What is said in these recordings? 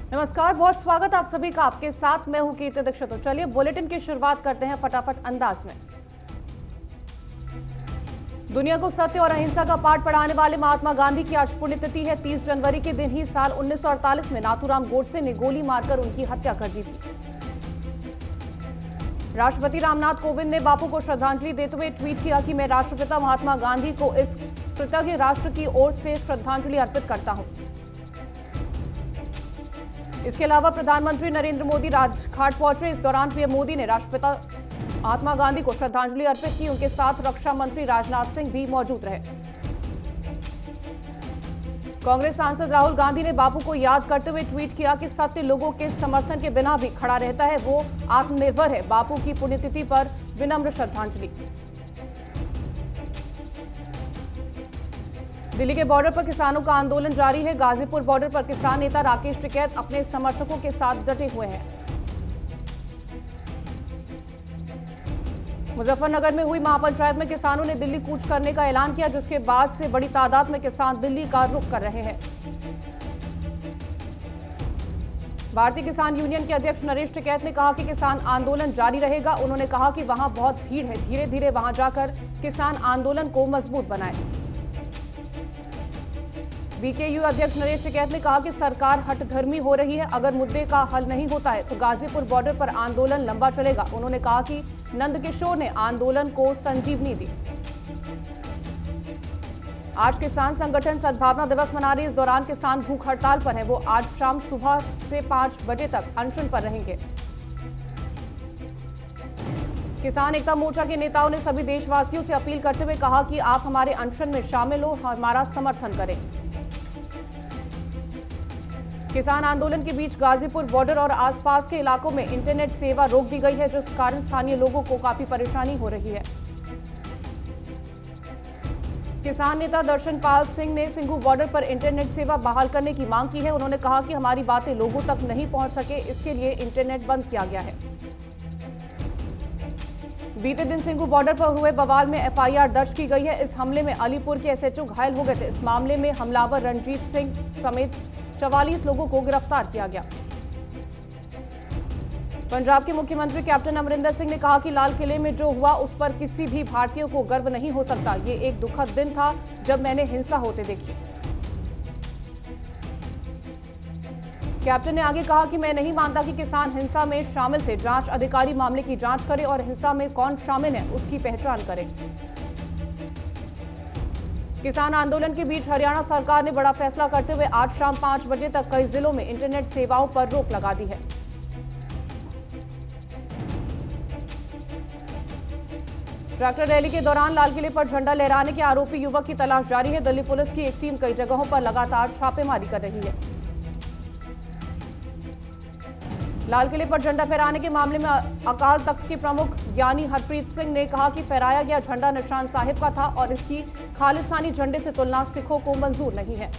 नमस्कार, बहुत स्वागत आप सभी का। आपके साथ मैं हूं कीर्ति दीक्षित। तो चलिए बुलेटिन की शुरुआत करते हैं फटाफट अंदाज में। दुनिया को सत्य और अहिंसा का पाठ पढ़ाने वाले महात्मा गांधी की आज पुण्यतिथि है। 30 जनवरी के दिन ही साल 1948 में नाथूराम गोडसे ने गोली मारकर उनकी हत्या कर दी थी। राष्ट्रपति रामनाथ कोविंद ने बापू को श्रद्धांजलि देते हुए ट्वीट किया कि मैं राष्ट्रपिता महात्मा गांधी को इस कृतज्ञ राष्ट्र की ओर से श्रद्धांजलि अर्पित करता हूं। इसके अलावा प्रधानमंत्री नरेंद्र मोदी राजघाट पहुंचे। इस दौरान पीएम मोदी ने राष्ट्रपिता महात्मा गांधी को श्रद्धांजलि अर्पित की। उनके साथ रक्षा मंत्री राजनाथ सिंह भी मौजूद रहे। कांग्रेस सांसद राहुल गांधी ने बापू को याद करते हुए ट्वीट किया कि सत्य लोगों के समर्थन के बिना भी खड़ा रहता है, वो आत्मनिर्भर है। बापू की पुण्यतिथि पर विनम्र श्रद्धांजलि। दिल्ली के बॉर्डर पर किसानों का आंदोलन जारी है। गाजीपुर बॉर्डर पर किसान नेता राकेश टिकैत अपने समर्थकों के साथ डटे हुए हैं। मुजफ्फरनगर में हुई महापंचायत में किसानों ने दिल्ली कूच करने का ऐलान किया, जिसके बाद से बड़ी तादाद में किसान दिल्ली का रुख कर रहे हैं। भारतीय किसान यूनियन के अध्यक्ष नरेश टिकैत ने कहा कि किसान आंदोलन जारी रहेगा। उन्होंने कहा कि वहां बहुत भीड़ है, धीरे धीरे वहां जाकर किसान आंदोलन को मजबूत बनाए। बीकेयू अध्यक्ष नरेश टिकैत ने कहा कि सरकार हठधर्मी हो रही है। अगर मुद्दे का हल नहीं होता है तो गाजीपुर बॉर्डर पर आंदोलन लंबा चलेगा। उन्होंने कहा कि नंदकिशोर ने आंदोलन को संजीवनी दी। आज किसान संगठन सद्भावना दिवस मना रहे। इस दौरान किसान भूख हड़ताल पर है। वो आज शाम सुबह से 5 बजे तक अनशन पर रहेंगे। किसान एकता मोर्चा के नेताओं ने सभी देशवासियों से अपील करते हुए कहा कि आप हमारे अनशन में शामिल हो, हमारा समर्थन करें। किसान आंदोलन के बीच गाजीपुर बॉर्डर और आसपास के इलाकों में इंटरनेट सेवा रोक दी गई है, जिस कारण स्थानीय लोगों को काफी परेशानी हो रही है। किसान नेता दर्शन पाल सिंह ने सिंघू बॉर्डर पर इंटरनेट सेवा बहाल करने की मांग की है। उन्होंने कहा कि हमारी बातें लोगों तक नहीं पहुंच सके, इसके लिए इंटरनेट बंद किया गया है। बीते दिन सिंघू बॉर्डर पर हुए बवाल में एफआईआर दर्ज की गई है। इस हमले में अलीपुर के एसएचओ घायल हो गए थे। इस मामले में हमलावर रणजीत सिंह समेत 44 लोगों को गिरफ्तार किया गया। पंजाब के मुख्यमंत्री कैप्टन अमरिंदर सिंह ने कहा कि लाल किले में जो हुआ उस पर किसी भी भारतीय को गर्व नहीं हो सकता। ये एक दुखद दिन था जब मैंने हिंसा होते देखी। कैप्टन ने आगे कहा कि मैं नहीं मानता कि किसान हिंसा में शामिल थे। जांच अधिकारी मामले की जांच करे और हिंसा में कौन शामिल है उसकी पहचान करे। किसान आंदोलन के बीच हरियाणा सरकार ने बड़ा फैसला करते हुए आज शाम 5 बजे तक कई जिलों में इंटरनेट सेवाओं पर रोक लगा दी है। ट्रैक्टर रैली के दौरान लाल किले पर झंडा लहराने के आरोपी युवक की तलाश जारी है। दिल्ली पुलिस की एक टीम कई जगहों पर लगातार छापेमारी कर रही है। लाल किले पर झंडा फहराने के मामले में अकाल तख्त के प्रमुख ज्ञानी हरप्रीत सिंह ने कहा कि फहराया गया झंडा निशान साहिब का था और इसकी खालिस्तानी झंडे से तुलना सिखों को मंजूर नहीं है।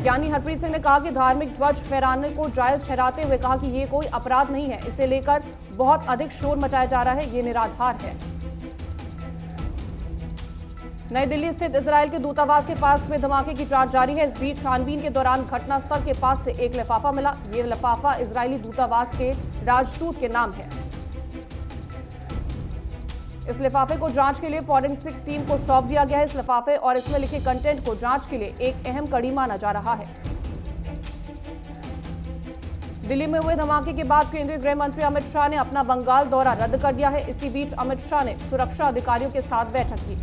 ज्ञानी हरप्रीत सिंह ने कहा कि धार्मिक ध्वज फहराने को जायज ठहराते हुए कहा कि ये कोई अपराध नहीं है। इसे लेकर बहुत अधिक शोर मचाया जा रहा है, ये निराधार है। नई दिल्ली स्थित इजरायल के दूतावास के पास हुए धमाके की जांच जारी है। इस बीच छानबीन के दौरान घटनास्थल के पास से एक लिफाफा मिला। ये लिफाफा इजरायली दूतावास के राजदूत के नाम है। इस लिफाफे को जांच के लिए फॉरेंसिक टीम को सौंप दिया गया है। इस लिफाफे और इसमें लिखे कंटेंट को जांच के लिए एक अहम कड़ी माना जा रहा है। दिल्ली में हुए धमाके के बाद केंद्रीय गृह मंत्री अमित शाह ने अपना बंगाल दौरा रद्द कर दिया है। इसी बीच अमित शाह ने सुरक्षा अधिकारियों के साथ बैठक की।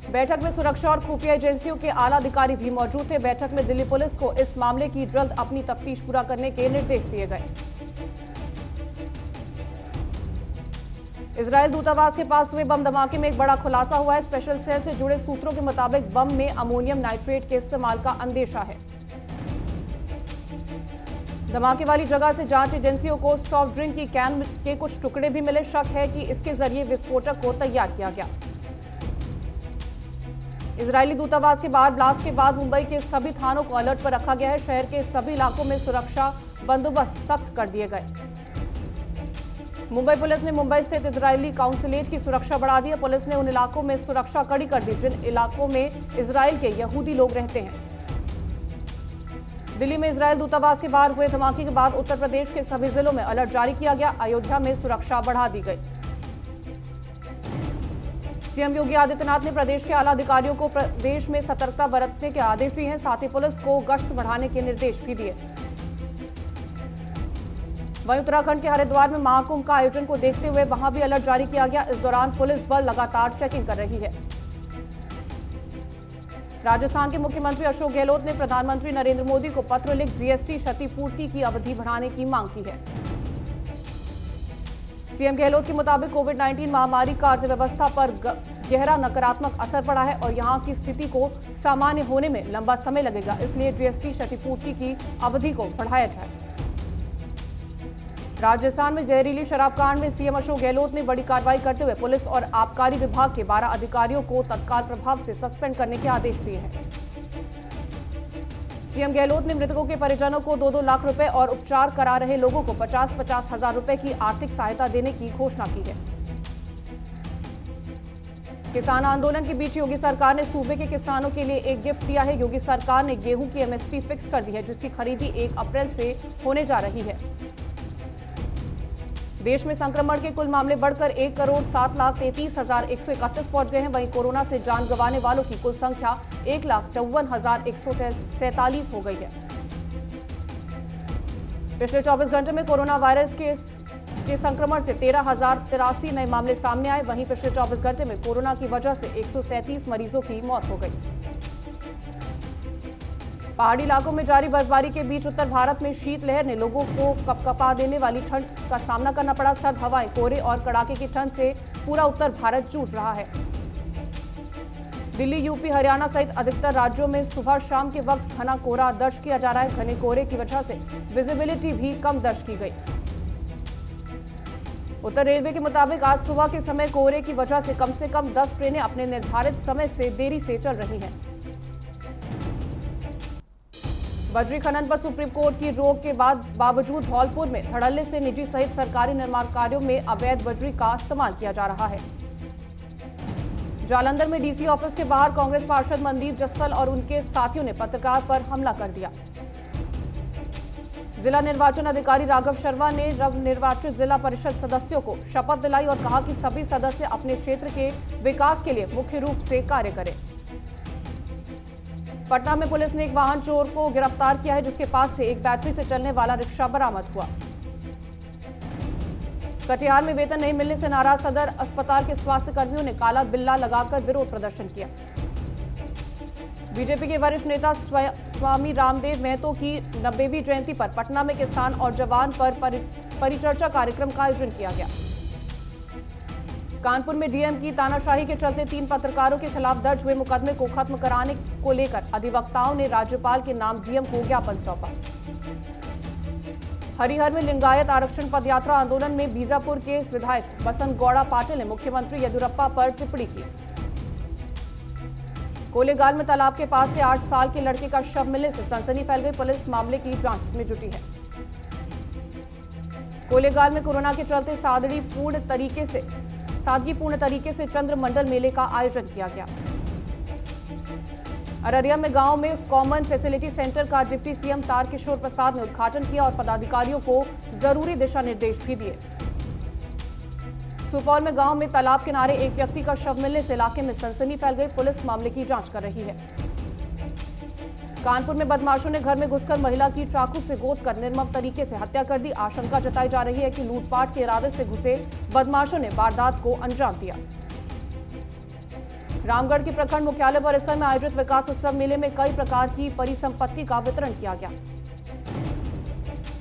बैठक में सुरक्षा और खुफिया एजेंसियों के आला अधिकारी भी मौजूद थे। बैठक में दिल्ली पुलिस को इस मामले की जल्द अपनी तफ्तीश पूरा करने के निर्देश दिए गए। इजरायल दूतावास के पास हुए बम धमाके में एक बड़ा खुलासा हुआ है। स्पेशल सेल से जुड़े सूत्रों के मुताबिक बम में अमोनियम नाइट्रेट के इस्तेमाल का अंदेशा है। धमाके वाली जगह से जांच एजेंसियों को सॉफ्ट ड्रिंक की कैन के कुछ टुकड़े भी मिले। शक है कि इसके जरिए विस्फोटक को तैयार किया गया। इजरायली दूतावास के बाहर ब्लास्ट के बाद मुंबई के सभी थानों को अलर्ट पर रखा गया है। शहर के सभी इलाकों में सुरक्षा बंदोबस्त सख्त कर दिए गए। मुंबई पुलिस ने मुंबई स्थित इजरायली काउंसुलेट की सुरक्षा बढ़ा दी है। पुलिस ने उन इलाकों में सुरक्षा कड़ी कर दी जिन इलाकों में इजरायल के यहूदी लोग रहते हैं। दिल्ली में इजरायल दूतावास के बाहर हुए धमाके के बाद उत्तर प्रदेश के सभी जिलों में अलर्ट जारी किया गया। अयोध्या में सुरक्षा बढ़ा दी गई। सीएम योगी आदित्यनाथ ने प्रदेश के आला अधिकारियों को प्रदेश में सतर्कता बरतने के आदेश दिए हैं। साथ ही पुलिस को गश्त बढ़ाने के निर्देश भी दिए। वहीं उत्तराखंड के हरिद्वार में महाकुंभ का आयोजन को देखते हुए वहां भी अलर्ट जारी किया गया। इस दौरान पुलिस बल लगातार चेकिंग कर रही है। राजस्थान के मुख्यमंत्री अशोक गहलोत ने प्रधानमंत्री नरेंद्र मोदी को पत्र लिख जीएसटी क्षतिपूर्ति की अवधि बढ़ाने की मांग की है। सीएम गहलोत के मुताबिक कोविड-19 महामारी का अर्थव्यवस्था पर गहरा नकारात्मक असर पड़ा है और यहां की स्थिति को सामान्य होने में लंबा समय लगेगा। इसलिए जीएसटी क्षतिपूर्ति की अवधि को बढ़ाया जाए। राजस्थान में जहरीली शराब कांड में सीएम अशोक गहलोत ने बड़ी कार्रवाई करते हुए पुलिस और आबकारी विभाग के 12 अधिकारियों को तत्काल प्रभाव से सस्पेंड करने के आदेश दिए हैं। सीएम गहलोत ने मृतकों के परिजनों को 2-2 लाख रुपए और उपचार करा रहे लोगों को 50-50 हजार रुपए की आर्थिक सहायता देने की घोषणा की है। किसान आंदोलन के बीच योगी सरकार ने सूबे के किसानों के लिए एक गिफ्ट दिया है। योगी सरकार ने गेहूं की एमएसपी फिक्स कर दी है, जिसकी खरीदी 1 अप्रैल से होने जा रही है। देश में संक्रमण के कुल मामले बढ़कर 1,07,33,131 पहुंच गए हैं। वहीं कोरोना से जान गंवाने वालों की कुल संख्या 1,54,143 हो गई है। पिछले 24 घंटे में कोरोना वायरस के संक्रमण से 13,083 नए मामले सामने आए। वहीं पिछले 24 घंटे में कोरोना की वजह से 137 मरीजों की मौत हो गई। पहाड़ी इलाकों में जारी बर्फबारी के बीच उत्तर भारत में शीतलहर ने लोगों को कपकपा देने वाली ठंड का सामना करना पड़ा। सर्द हवाएं, कोहरे और कड़ाके की ठंड से पूरा उत्तर भारत जूझ रहा है। दिल्ली, यूपी, हरियाणा सहित अधिकतर राज्यों में सुबह शाम के वक्त घना कोहरा दर्ज किया जा रहा है। घने कोहरे की वजह से विजिबिलिटी भी कम दर्ज की गई। उत्तर रेलवे के मुताबिक आज सुबह के समय कोहरे की वजह से कम 10 ट्रेनें अपने निर्धारित समय से देरी से चल रही हैं। बजरी खनन पर सुप्रीम कोर्ट की रोक के बावजूद धौलपुर में धड़ल्ले से निजी सहित सरकारी निर्माण कार्यों में अवैध बजरी का इस्तेमाल किया जा रहा है। जालंधर में डीसी ऑफिस के बाहर कांग्रेस पार्षद मनदीप जस्सल और उनके साथियों ने पत्रकार पर हमला कर दिया। जिला निर्वाचन अधिकारी राघव शर्मा ने नवनिर्वाचित जिला परिषद सदस्यों को शपथ दिलाई और कहा कि सभी सदस्य अपने क्षेत्र के विकास के लिए मुख्य रूप से कार्य करें। पटना में पुलिस ने एक वाहन चोर को गिरफ्तार किया है, जिसके पास से एक बैटरी से चलने वाला रिक्शा बरामद हुआ। कटिहार में वेतन नहीं मिलने से नाराज सदर अस्पताल के स्वास्थ्य कर्मियों ने काला बिल्ला लगाकर विरोध प्रदर्शन किया। बीजेपी के वरिष्ठ नेता स्वामी रामदेव महतो की 90वीं जयंती पर पटना में किसान और जवान पर परिचर्चा कार्यक्रम का आयोजन किया गया। कानपुर में डीएम की तानाशाही के चलते 3 पत्रकारों के खिलाफ दर्ज हुए मुकदमे को खत्म कराने को लेकर अधिवक्ताओं ने राज्यपाल के नाम डीएम को ज्ञापन सौंपा। हरिहर में लिंगायत आरक्षण पदयात्रा आंदोलन में बीजापुर के विधायक बसंत गौड़ा पाटिल ने मुख्यमंत्री येदियुरप्पा पर टिप्पणी की। कोलेगाल में तालाब के पास से 8 साल के लड़के का शव मिलने से सनसनी फैल गई। पुलिस मामले की जांच में जुटी है। कोलेगाल में कोरोना के चलते सादगीपूर्ण तरीके से चंद्रमंडल मेले का आयोजन किया गया। अररिया में गांव में कॉमन फैसिलिटी सेंटर का डिप्टी सीएम तारकिशोर प्रसाद ने उद्घाटन किया और पदाधिकारियों को जरूरी दिशा निर्देश भी दिए। सुपौल में गांव में तालाब किनारे एक व्यक्ति का शव मिलने से इलाके में सनसनी फैल गई। पुलिस मामले की जांच कर रही है। कानपुर में बदमाशों ने घर में घुसकर महिला की चाकू से गोद कर निर्मम तरीके से हत्या कर दी। आशंका जताई जा रही है कि लूटपाट के इरादे से घुसे बदमाशों ने वारदात को अंजाम दिया। रामगढ़ के प्रखंड मुख्यालय परिसर में आयोजित विकास उत्सव मेले में कई प्रकार की परिसंपत्ति का वितरण किया गया।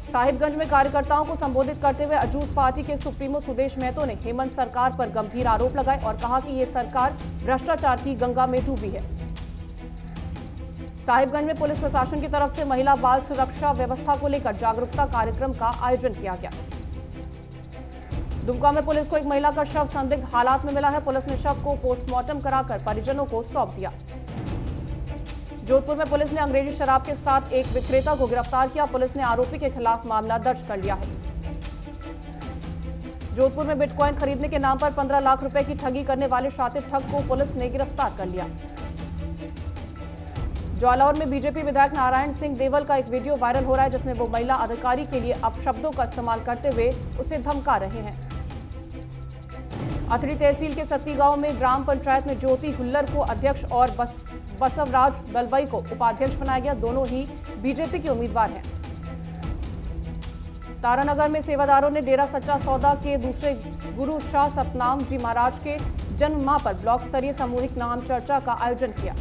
साहिबगंज में कार्यकर्ताओं को संबोधित करते हुए अजूज पार्टी के सुप्रीमो सुदेश महतो ने हेमंत सरकार पर गंभीर आरोप लगाए और कहा कि ये सरकार भ्रष्टाचार की गंगा में डूबी है। साहिबगंज में पुलिस प्रशासन की तरफ से महिला बाल सुरक्षा व्यवस्था को लेकर जागरूकता कार्यक्रम का आयोजन किया गया। दुमका में पुलिस को एक महिला का शव संदिग्ध हालात में मिला है। पुलिस ने शव को पोस्टमार्टम कराकर परिजनों को सौंप दिया। जोधपुर में पुलिस ने अंग्रेजी शराब के साथ एक विक्रेता को गिरफ्तार किया। पुलिस ने आरोपी के खिलाफ मामला दर्ज कर लिया है। जोधपुर में बिटकॉइन खरीदने के नाम पर 15 लाख रुपए की ठगी करने वाले शातिर ठग को पुलिस ने गिरफ्तार कर लिया। जालौर में बीजेपी विधायक नारायण सिंह देवल का एक वीडियो वायरल हो रहा है, जिसमें वो महिला अधिकारी के लिए अपशब्दों का इस्तेमाल करते हुए उसे धमका रहे हैं। अथरी तहसील के सत्ती गांव में ग्राम पंचायत में ज्योति हुल्लर को अध्यक्ष और बसवराज दलबई को उपाध्यक्ष बनाया गया। दोनों ही बीजेपी के उम्मीदवार हैं। तारानगर में सेवादारों ने डेरा सच्चा सौदा के दूसरे गुरु शाह सतनाम जी महाराज के जन्म माह पर ब्लॉक स्तरीय सामूहिक नाम चर्चा का आयोजन किया।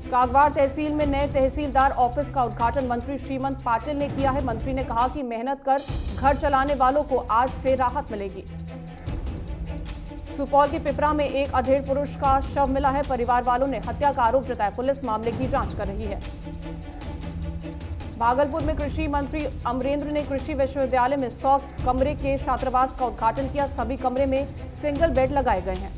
कागवाड़ तहसील में नए तहसीलदार ऑफिस का उद्घाटन मंत्री श्रीमंत पाटिल ने किया है। मंत्री ने कहा कि मेहनत कर घर चलाने वालों को आज से राहत मिलेगी। सुपौल के पिपरा में एक अधेड़ पुरुष का शव मिला है। परिवार वालों ने हत्या का आरोप जताया। पुलिस मामले की जांच कर रही है। भागलपुर में कृषि मंत्री अमरेंद्र ने कृषि विश्वविद्यालय में 100 कमरे के छात्रावास का उद्घाटन किया। सभी कमरे में सिंगल बेड लगाए गए हैं।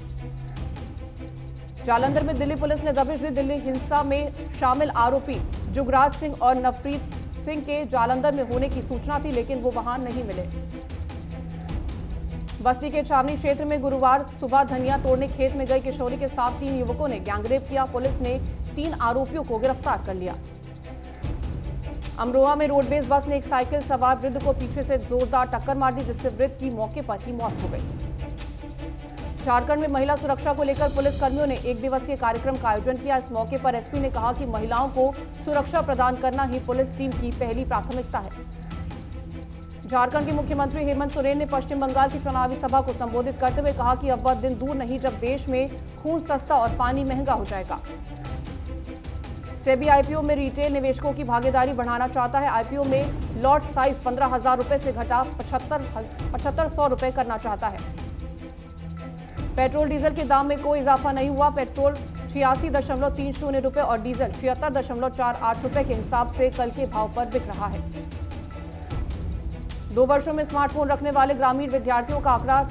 जालंधर में दिल्ली पुलिस ने दबिश दी। दिल्ली हिंसा में शामिल आरोपी जुगराज सिंह और नवप्रीत सिंह के जालंधर में होने की सूचना थी, लेकिन वो वहां नहीं मिले। बस्ती के छावनी क्षेत्र में गुरुवार सुबह धनिया तोड़ने खेत में गई किशोरी के साथ 3 युवकों ने गैंगरेप किया। पुलिस ने 3 आरोपियों को गिरफ्तार कर लिया। अमरोहा में रोडवेज बस ने एक साइकिल सवार वृद्ध को पीछे से जोरदार टक्कर मार दी, जिससे वृद्ध की मौके पर ही मौत हो गई। झारखंड में महिला सुरक्षा को लेकर पुलिस कर्मियों ने एक दिवसीय कार्यक्रम का आयोजन किया। इस मौके पर एसपी ने कहा कि महिलाओं को सुरक्षा प्रदान करना ही पुलिस टीम की पहली प्राथमिकता है। झारखंड के मुख्यमंत्री हेमंत सोरेन ने पश्चिम बंगाल की चुनावी सभा को संबोधित करते हुए कहा कि अब वह दिन दूर नहीं जब देश में खून सस्ता और पानी महंगा हो जाएगा। सेबी आईपीओ में रिटेल निवेशकों की भागीदारी बढ़ाना चाहता है। आईपीओ में लॉट साइज 15,000 रुपए से घटा 7500 रुपए करना चाहता है। पेट्रोल डीजल के दाम में कोई इजाफा नहीं हुआ। पेट्रोल 86.30 रुपए और डीजल 76.48 रुपए के हिसाब से कल के भाव पर बिक रहा है। 2 वर्षों में स्मार्टफोन रखने वाले ग्रामीण विद्यार्थियों का आंकड़ा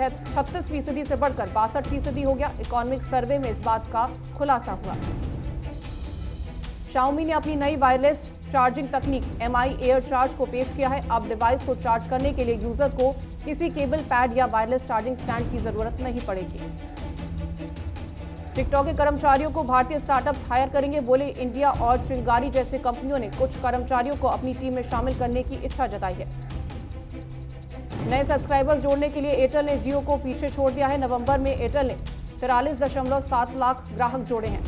36% से बढ़कर 62% हो गया। इकोनॉमिक सर्वे में इस बात का खुलासा हुआ। Xiaomi ने अपनी नई वायरलेस चार्जिंग तकनीक MI एयर चार्ज को पेश किया है। अब डिवाइस को चार्ज करने के लिए यूजर को किसी केबल पैड या वायरलेस चार्जिंग स्टैंड की जरूरत नहीं पड़ेगी। टिकटॉक के कर्मचारियों को भारतीय स्टार्टअप्स हायर करेंगे। बोले इंडिया और चिंगारी जैसे कंपनियों ने कुछ कर्मचारियों को अपनी टीम में शामिल करने की इच्छा जताई है। नए सब्सक्राइबर्स जोड़ने के लिए एयरटेल ने जियो को पीछे छोड़ दिया है। नवंबर में एयरटेल ने 43.7 लाख ग्राहक जोड़े हैं।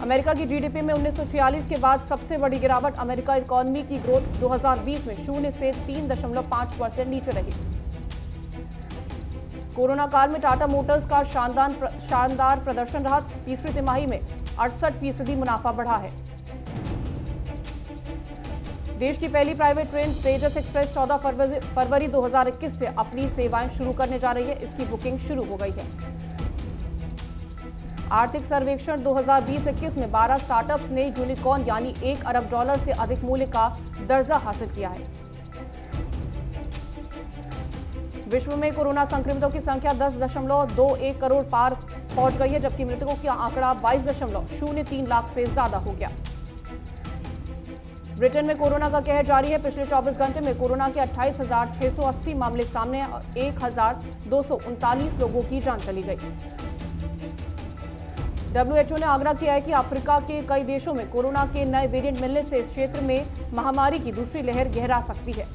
अमेरिका की जीडीपी में 1946 के बाद सबसे बड़ी गिरावट। अमेरिका इकोनॉमी की ग्रोथ 2020 में 0 से 3.5% नीचे रही। कोरोना काल में टाटा मोटर्स का शानदार प्रदर्शन रहा। तीसरी तिमाही में 68% मुनाफा बढ़ा है। देश की पहली प्राइवेट ट्रेन तेजस एक्सप्रेस 14 फरवरी 2021 से अपनी सेवाएं शुरू करने जा रही है। इसकी बुकिंग शुरू हो गई है। आर्थिक सर्वेक्षण 2020-21 में 12 स्टार्टअप्स ने यूनिकॉर्न यानी $1 अरब से अधिक मूल्य का दर्जा हासिल किया है। विश्व में कोरोना संक्रमितों की संख्या 10.21 करोड़ पार पहुंच गई है, जबकि मृतकों का आंकड़ा 22.03 लाख से ज्यादा हो गया। ब्रिटेन में कोरोना का कहर जारी है। पिछले 24 घंटे में कोरोना के 28,680 मामले सामने और 1,239 लोगों की जान चली गई। WHO ने आग्रह किया है कि अफ्रीका के कई देशों में कोरोना के नए वेरिएंट मिलने से इस क्षेत्र में महामारी की दूसरी लहर गहरा सकती है।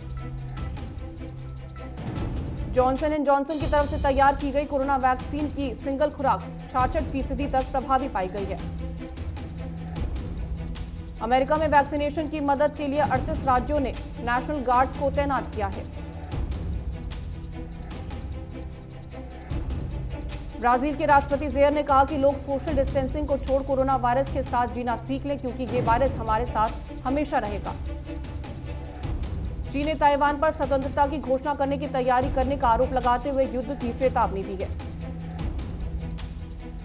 जॉनसन एंड जॉनसन की तरफ से तैयार की गई कोरोना वैक्सीन की सिंगल खुराक 66% तक प्रभावी पाई गई है। अमेरिका में वैक्सीनेशन की मदद के लिए 38 राज्यों ने नेशनल गार्ड्स को तैनात किया है। ब्राजील के राष्ट्रपति जेयर ने कहा कि लोग सोशल डिस्टेंसिंग को छोड़ कोरोना वायरस के साथ जीना सीख लें, क्योंकि ये वायरस हमारे साथ हमेशा रहेगा। चीन ने ताइवान पर स्वतंत्रता की घोषणा करने की तैयारी करने का आरोप लगाते हुए युद्ध की चेतावनी दी है।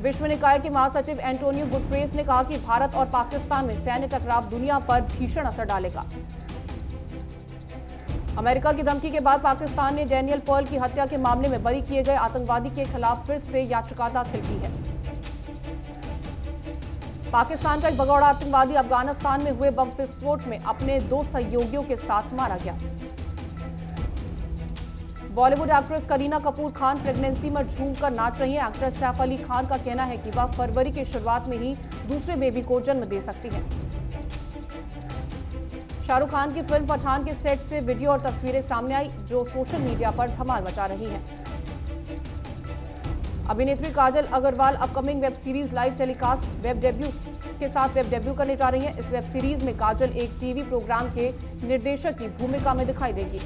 विश्व निकाय के महासचिव एंटोनियो गुटरेस ने कहा कि भारत और पाकिस्तान में सैन्य टकराव दुनिया पर भीषण असर डालेगा। अमेरिका की धमकी के बाद पाकिस्तान ने डैनियल पर्ल की हत्या के मामले में बरी किए गए आतंकवादी के खिलाफ फिर से याचिका दाखिल की है। पाकिस्तान का एक भगोड़ा आतंकवादी अफगानिस्तान में हुए बम विस्फोट में अपने 2 सहयोगियों के साथ मारा गया। बॉलीवुड एक्ट्रेस करीना कपूर खान प्रेगनेंसी में झूमकर नाच रही हैं। एक्ट्रेस सैफ अली खान का कहना है कि वह फरवरी की शुरुआत में ही दूसरे बेबी को जन्म दे सकती हैं। शाहरुख खान की फिल्म पठान के सेट से वीडियो और तस्वीरें सामने आई, जो सोशल मीडिया पर धमाल मचा रही हैं। अभिनेत्री Kajal Aggarwal upcoming web series live telecast web debut के साथ वेब डेब्यू करने जा रही हैं। इस वेब सीरीज में काजल एक टीवी प्रोग्राम के निर्देशक की भूमिका में दिखाई देगी।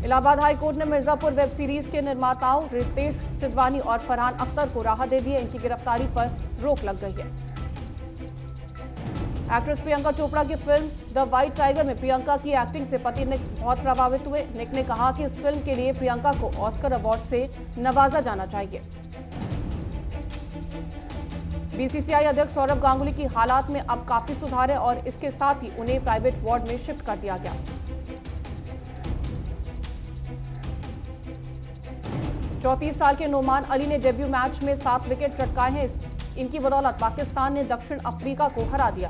इलाहाबाद हाई कोर्ट ने मिर्जापुर वेब सीरीज के निर्माताओं रितेश सिद्धवानी और फरहान अख्तर को राहत दे दी है। इनकी गिरफ्तारी पर रोक लग गई है। एक्ट्रेस प्रियंका चोपड़ा की फिल्म द व्हाइट टाइगर में प्रियंका की एक्टिंग से पति निक बहुत प्रभावित हुए। निक ने कहा कि इस फिल्म के लिए प्रियंका को ऑस्कर अवार्ड से नवाजा जाना चाहिए। बीसीसीआई अध्यक्ष सौरभ गांगुली की हालात में अब काफी सुधार है और इसके साथ ही उन्हें प्राइवेट वार्ड में शिफ्ट कर दिया गया। 34 साल के नोमान अली ने डेब्यू मैच में 7 विकेट चटकाए हैं। इनकी बदौलत पाकिस्तान ने दक्षिण अफ्रीका को हरा दिया।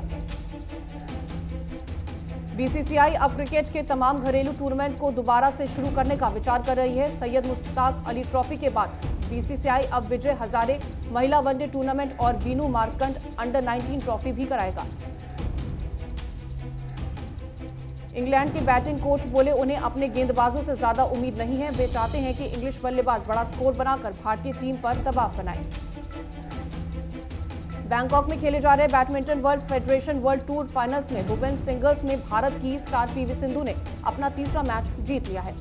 बीसीसीआई अब क्रिकेट के तमाम घरेलू टूर्नामेंट को दोबारा से शुरू करने का विचार कर रही है। सैयद मुश्ताक अली ट्रॉफी के बाद बीसीसीआई अब विजय हजारे महिला वनडे टूर्नामेंट और बीनू मार्कंड अंडर 19 ट्रॉफी भी कराएगा। इंग्लैंड के बैटिंग कोच बोले उन्हें अपने गेंदबाजों से ज्यादा उम्मीद नहीं है। वे चाहते हैं कि इंग्लिश बल्लेबाज बड़ा स्कोर बनाकर भारतीय टीम पर दबाव बनाए। बैंकॉक में खेले जा रहे badminton world federation world tour finals में वुमेन्स सिंगल्स में भारत की स्टार पीवी सिंधु ने अपना तीसरा मैच जीत लिया है।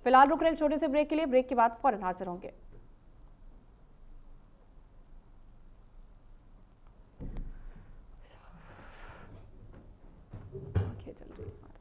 फिलहाल रुक रहे एक छोटे से ब्रेक के लिए। ब्रेक के बाद फौरन हाजिर होंगे।